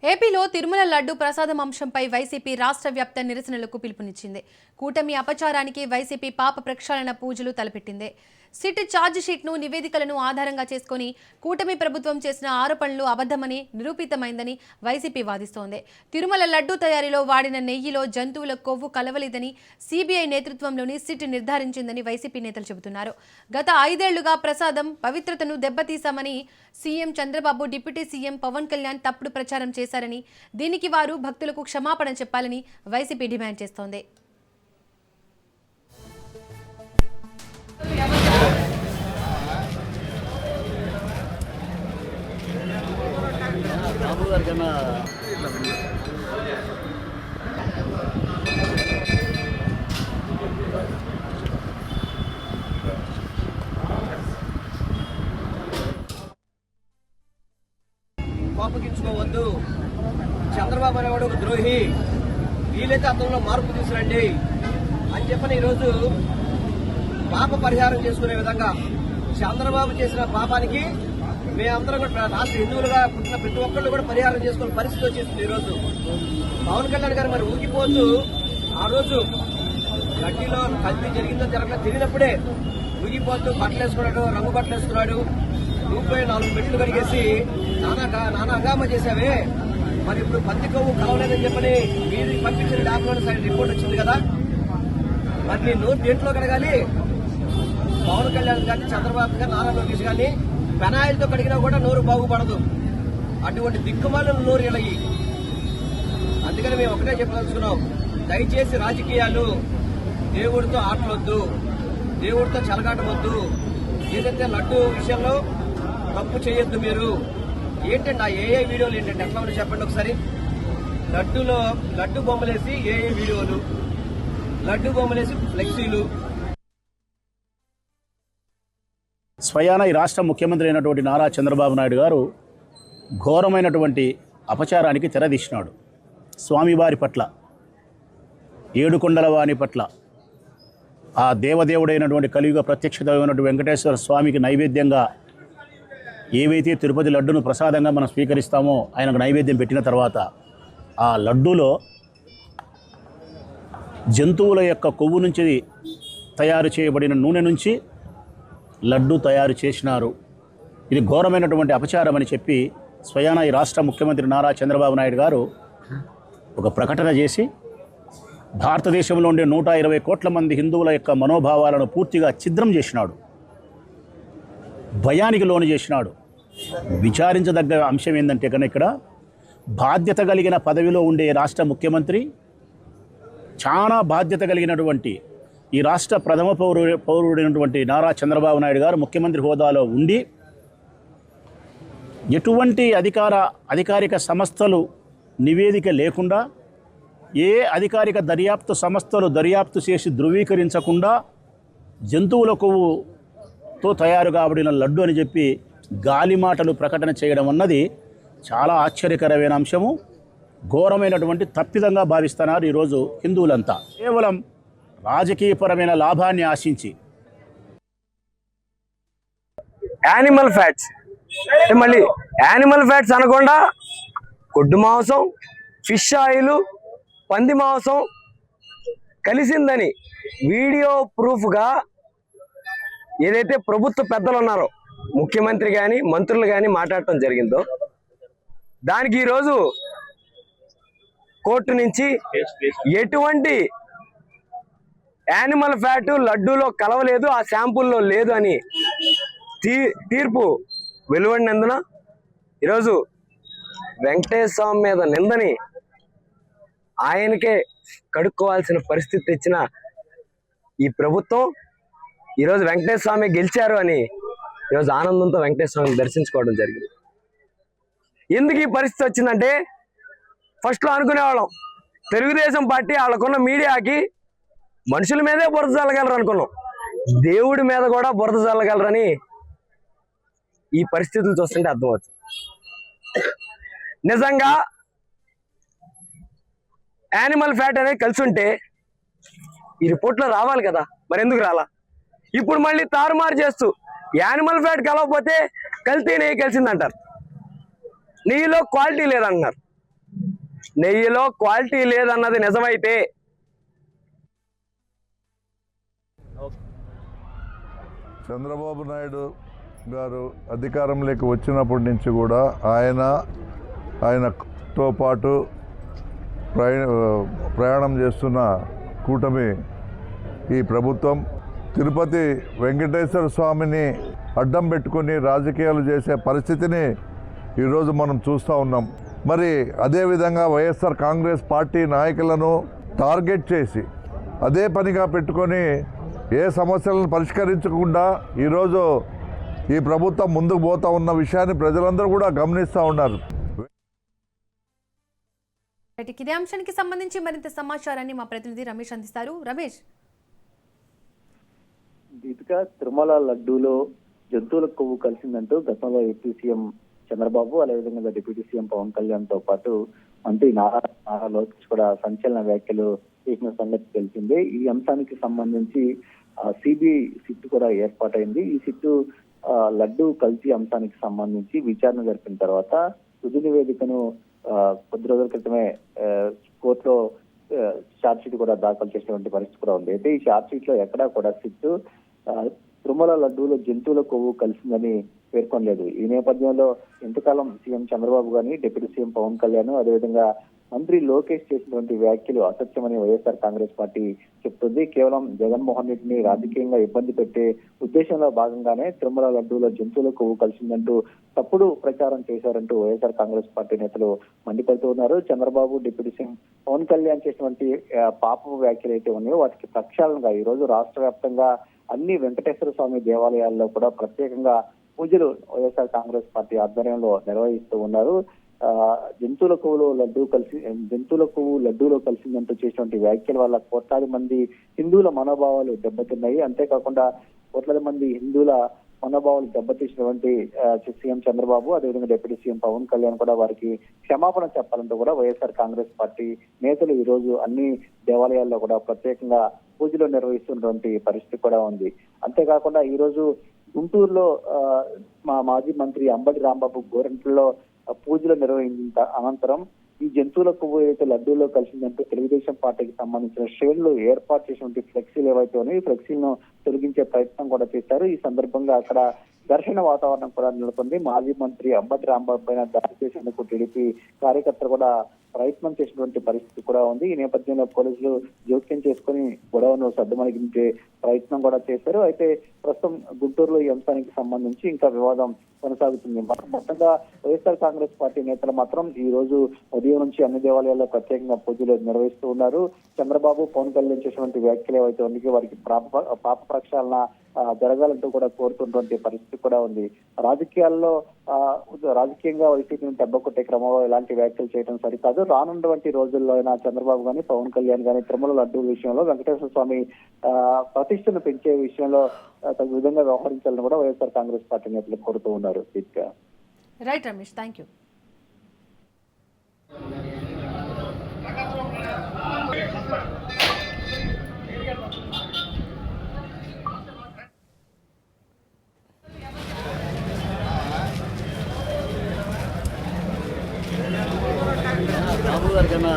ఏపీలో తిరుమల లడ్డు ప్రసాదం అంశంపై వైసీపీ రాష్ట్ర వ్యాప్త నిరసనలకు పిలుపునిచ్చింది. కూటమి అపచారానికి వైసీపీ పాప ప్రక్షాళన పూజలు తలపెట్టింది. సిట్ ఛార్జ్ షీట్ను నివేదికలను ఆధారంగా చేసుకుని కూటమి ప్రభుత్వం చేసిన ఆరోపణలు అబద్ధమని నిరూపితమైందని వైసీపీ వాదిస్తోంది. తిరుమల లడ్డు తయారీలో వాడిన నెయ్యిలో జంతువుల కొవ్వు కలవలేదని సీబీఐ నేతృత్వంలోని సిట్ నిర్ధారించిందని వైసీపీ నేతలు చెబుతున్నారు. గత 5 ఏళ్లుగా ప్రసాదం పవిత్రతను దెబ్బతీశామని CM Chandrababu, deputy CM Pawan Kalyan తప్పుడు ప్రచారం చేశారని, దీనికి వారు భక్తులకు క్షమాపణ చెప్పాలని వైసీపీ డిమాండ్ చేస్తోంది. కోపగించుకోవద్దు. చంద్రబాబు అనేవాడు ఒక ద్రోహి, వీలైతే అతనిలో మార్పు తీసుకురండి అని చెప్పని ఈరోజు పాప పరిహారం చేసుకునే విధంగా చంద్రబాబు చేసిన పాపానికి మేమందరం కూడా రాష్ట్ర హిందువులుగా పుట్టిన ప్రతి ఒక్కళ్ళు కూడా పరిహారం చేసుకునే పరిస్థితి వచ్చేసింది. ఈరోజు పవన్ కళ్యాణ్ గారు మరి ఊగిపోతూ ఆ రోజు గడ్డిలో కల్తీ జరిగిందో జరగలేదు తెలియనప్పుడే ఊగిపోతూ బట్టలు వేసుకున్నాడు, రంగు బట్టలు వేసుకున్నాడు, ఊపిపోయి 4 మెట్లు కడిగేసి నానా హంగామా చేశావే, మరి ఇప్పుడు పంది కొవ్వు కలవలేదని చెప్పని మీరు పంపించిన ల్యాబ్లోని సైడ్ రిపోర్ట్ వచ్చింది కదా, మరి నీ నోరు దేంట్లో కడగాలి? పవన్ కళ్యాణ్ కానీ, చంద్రబాబు కానీ, నారా లోకేష్ కానీ పెనాయిల్తో కడిగినా కూడా నోరు బాగుపడదు. అటువంటి దిక్కుమాలను నోరు ఇలాగి. అందుకని మేము ఒకటే చెప్పదలుచుకున్నాం, దయచేసి రాజకీయాలు దేవుడితో ఆటలొద్దు, దేవుడితో చెలగాటవద్దు. ఏదైతే లడ్డు విషయంలో తప్పు చేయొద్దు. మీరు ఏంటండి ఆ ఏ వీడియోలు ఏంటంటే ఎట్లా ఉన్నా చెప్పండి ఒకసారి. లడ్డు బొమ్మలేసి ఏ వీడియోలు, లడ్డు బొమ్మలేసి ఫ్లెక్సీలు. స్వయాన ఈ రాష్ట్ర ముఖ్యమంత్రి అయినటువంటి నారా చంద్రబాబు నాయుడు గారు ఘోరమైనటువంటి అపచారానికి తెరదీసినాడు. స్వామివారి పట్ల, ఏడుకొండల వాని పట్ల, ఆ దేవదేవుడైనటువంటి కలియుగ ప్రత్యక్షమైనటువంటి వెంకటేశ్వర స్వామికి నైవేద్యంగా ఏవైతే తిరుపతి లడ్డును ప్రసాదంగా మనం స్వీకరిస్తామో ఆయనకు నైవేద్యం పెట్టిన తర్వాత ఆ లడ్డూలో జంతువుల యొక్క కొవ్వు నుంచి తయారు చేయబడిన నూనె నుంచి లడ్డు తయారు చేసినారు. ఇది ఘోరమైనటువంటి అపచారం అని చెప్పి స్వయాన ఈ రాష్ట్ర ముఖ్యమంత్రి నారా చంద్రబాబు నాయుడు గారు ఒక ప్రకటన చేసి భారతదేశంలో ఉండే 120 కోట్ల మంది హిందువుల యొక్క మనోభావాలను పూర్తిగా ఛిద్రం చేసినాడు, భయానికి లోను చేసినాడు. విచారించదగ్గ అంశం ఏంటంటే కనుక ఇక్కడ బాధ్యత కలిగిన పదవిలో ఉండే రాష్ట్ర ముఖ్యమంత్రి, చాలా బాధ్యత కలిగినటువంటి ఈ రాష్ట్ర ప్రథమ పౌరుడైనటువంటి నారా చంద్రబాబు నాయుడు గారు ముఖ్యమంత్రి హోదాలో ఉండి ఎటువంటి అధికారిక సంస్థలు నివేదిక లేకుండా, ఏ అధికారిక దర్యాప్తు సంస్థలు దర్యాప్తు చేసి ధృవీకరించకుండా జంతువుల కొవ్వుతో తయారు కాబడిన లడ్డు అని చెప్పి గాలి మాటలు ప్రకటన చేయడం అన్నది చాలా ఆశ్చర్యకరమైన అంశము. ఘోరమైనటువంటి తప్పిదంగా భావిస్తున్నారు ఈరోజు హిందువులంతా. కేవలం రాజకీయపరమైన లాభాన్ని ఆశించి యానిమల్ ఫ్యాట్స్, మళ్ళీ యానిమల్ ఫ్యాట్స్ అనకుండా గొడ్డు మాంసం, ఫిష్ ఆయిల్, పంది మాంసం కలిసిందని వీడియో ప్రూఫ్గా ఏదైతే ప్రభుత్వ పెద్దలు ఉన్నారో, ముఖ్యమంత్రి కానీ మంత్రులు కానీ మాట్లాడటం జరిగిందో, దానికి ఈరోజు కోర్టు నుంచి ఎటువంటి యానిమల్ ఫ్యాట్ లడ్డూలో కలవలేదు, ఆ శాంపుల్లో లేదు అని తీర్పు వెలువడినందున ఈరోజు వెంకటేశ్వర స్వామి మీద నిందని ఆయనకే కడుక్కోవాల్సిన పరిస్థితి తెచ్చిన ఈ ప్రభుత్వం ఈరోజు వెంకటేశ్వర స్వామి గెలిచారు అని ఈరోజు ఆనందంతో వెంకటేశ్వర స్వామిని దర్శించుకోవడం జరిగింది. ఎందుకు ఈ పరిస్థితి వచ్చిందంటే, ఫస్ట్లో అనుకునేవాళ్ళం తెలుగుదేశం పార్టీ వాళ్ళకున్న మీడియాకి మనుషుల మీదే బురద చల్లగలరు అనుకున్నాం, దేవుడి మీద కూడా బురద చల్లగలరని ఈ పరిస్థితులు చూస్తుంటే అర్థమవుతుంది. నిజంగా యానిమల్ ఫ్యాట్ అనేది కలిసి ఉంటే ఈ రిపోర్ట్లో రావాలి కదా, మరి ఎందుకు రాలా? ఇప్పుడు మళ్ళీ తారుమారు చేస్తూ యానిమల్ ఫ్యాట్ కలవకపోతే కల్తీ నెయ్యి కలిసిందంటారు, నెయ్యిలో క్వాలిటీ లేదంటున్నారు. నెయ్యిలో క్వాలిటీ లేదన్నది నిజమైతే చంద్రబాబు నాయుడు గారు అధికారంలోకి వచ్చినప్పటి నుంచి కూడా ఆయనతో పాటు ప్రయాణం చేస్తున్న కూటమి ఈ ప్రభుత్వం తిరుపతి వెంకటేశ్వర స్వామిని అడ్డం పెట్టుకొని రాజకీయాలు చేసే పరిస్థితిని ఈరోజు మనం చూస్తూ ఉన్నాం. మరి అదేవిధంగా వైఎస్ఆర్ కాంగ్రెస్ పార్టీ నాయకులను టార్గెట్ చేసి అదే పనిగా పెట్టుకొని ఏ సమస్యలను పరిష్కరించకుండా ఈరోజు ఈ ప్రభుత్వం ముందుకు పోతూ ఉన్న విషయాన్ని ప్రజలందరూ కూడా గమనిస్తూ ఉన్నారు. ఇదే అంశానికి సంబంధించి మరింత సమాచారాన్ని మా ప్రతినిధి రమేష్ అందిస్తారు. రమేష్, దీపిక, తిరుమల లడ్డూలో జంతువుల కొవ్వు కలిసిందంటూ గతంలో ఏపీ సీఎం చంద్రబాబు, అదేవిధంగా డిప్యూటీ సీఎం పవన్ కళ్యాణ్ తో పాటు మంత్రి నారా లోకేష్ కూడా సంచలన వ్యాఖ్యలు చేసిన సంగతి తెలిసిందే. ఈ అంశానికి సంబంధించి సిబిఐ సిట్ కూడా ఏర్పాటైంది. ఈ సిట్టు లడ్డు కల్తీ అంశానికి సంబంధించి విచారణ జరిపిన తర్వాత తుది నివేదికను కొద్ది రోజుల క్రితమే కోర్టులో ఛార్జ్ షీట్ కూడా దాఖలు చేసినటువంటి పరిస్థితి కూడా ఉంది. అయితే ఈ ఛార్జ్ షీట్ లో ఎక్కడా కూడా సిట్టు తిరుమల లడ్డూలో జంతువుల కొవ్వు కలిసిందని పేర్కొనలేదు. ఈ నేపథ్యంలో ఇంతకాలం సీఎం చంద్రబాబు గాని, డిప్యూటీ సీఎం పవన్ కళ్యాణ్, అదేవిధంగా మంత్రి లోకేష్ చేసినటువంటి వ్యాఖ్యలు అసత్యమని వైఎస్ఆర్ కాంగ్రెస్ పార్టీ చెప్తుంది. కేవలం జగన్మోహన్ రెడ్డిని రాజకీయంగా ఇబ్బంది పెట్టే ఉద్దేశంలో భాగంగానే తిరుమల లడ్డూలో జంతువుల కొవ్వు కలిసిందంటూ తప్పుడు ప్రచారం చేశారంటూ వైఎస్ఆర్ కాంగ్రెస్ పార్టీ నేతలు మండిపడుతూ ఉన్నారు. చంద్రబాబు, డిప్యూటీ సీఎం పవన్ కళ్యాణ్ చేసినటువంటి పాపపు వ్యాఖ్యలు అయితే ఉన్నాయో వాటికి ప్రక్షాళనగా ఈ రోజు రాష్ట్ర వ్యాప్తంగా అన్ని వెంకటేశ్వర స్వామి దేవాలయాల్లో కూడా ప్రత్యేకంగా పూజలు వైఎస్ఆర్ కాంగ్రెస్ పార్టీ ఆధ్వర్యంలో నిర్వహిస్తూ ఉన్నారు. జంతువుల కొవ్వు లడ్డూలో కలిసిందంటూ చేసినటువంటి వ్యాఖ్యల వల్ల కోట్లాది మంది హిందువుల మనోభావాలు దెబ్బతిన్నాయి. అంతేకాకుండా కోట్లాది మంది హిందువుల మనోభావాలు దెబ్బతీసినటువంటి సీఎం చంద్రబాబు, అదేవిధంగా డిప్యూటీ సీఎం పవన్ కళ్యాణ్ కూడా వారికి క్షమాపణ చెప్పాలంటూ కూడా వైఎస్ఆర్ కాంగ్రెస్ పార్టీ నేతలు ఈ రోజు అన్ని దేవాలయాల్లో కూడా ప్రత్యేకంగా పూజలు నిర్వహిస్తున్నటువంటి పరిస్థితి కూడా ఉంది. అంతేకాకుండా ఈ రోజు గుంటూరులో మా మాజీ మంత్రి అంబటి రాంబాబు గోరంట్లలో పూజలు నిర్వహించిన అనంతరం ఈ జంతువుల కొవ్వు ఏదైతే లడ్డూలో కలిసిందంటూ తెలుగుదేశం పార్టీకి సంబంధించిన శ్రేణులు ఏర్పాటు చేసినటువంటి ఫ్లెక్సీలు ఏవైతే ఉన్నాయో ఈ ఫ్లెక్సీలను తొలగించే ప్రయత్నం కూడా చేశారు. ఈ సందర్భంగా అక్కడ ఘర్షణ వాతావరణం కూడా నెలకొంది. మాజీ మంత్రి అంబటి రాంబాబు పైన దాడి చేసేందుకు టీడీపీ కార్యకర్తలు కూడా ప్రయత్నం చేసినటువంటి పరిస్థితి కూడా ఉంది. ఈ నేపథ్యంలో పోలీసులు జోక్యం చేసుకుని గొడవను సద్దుమణిగించే ప్రయత్నం కూడా చేశారు. అయితే ప్రస్తుతం గుంటూరులో ఈ అంశానికి సంబంధించి ఇంకా వివాదం కొనసాగుతుంది. మొత్తంగా వైఎస్ఆర్ కాంగ్రెస్ పార్టీ నేతలు మాత్రం ఈ రోజు ఉదయం నుంచి అన్ని దేవాలయాల్లో ప్రత్యేకంగా పూజలు నిర్వహిస్తూ ఉన్నారు. చంద్రబాబు, పవన్ కళ్యాణ్ చేసినటువంటి వ్యాఖ్యలు ఏవైతే ఉన్నాయో వారికి పాప ప్రక్షాళన జరగాలంటూ కూడా కోరుతున్నటువంటి పరిస్థితి కూడా ఉంది. రాజకీయంగా వైసీపీని దెబ్బకొట్టే క్రమంలో ఇలాంటి వ్యాఖ్యలు చేయడం సరికాదు. రానున్నటువంటి రోజుల్లో అయినా చంద్రబాబు గాని, పవన్ కళ్యాణ్ గాని తిరుమల లడ్డూ విషయంలో వెంకటేశ్వర స్వామి ప్రతిష్టను పెంచే విషయంలో తగు విధంగా వ్యవహరించాలని కూడా వైఎస్ఆర్ కాంగ్రెస్ పార్టీ నేతలు కోరుతూ ఉన్నారు. Right Ramesh, thank you. Babu గారికన్నా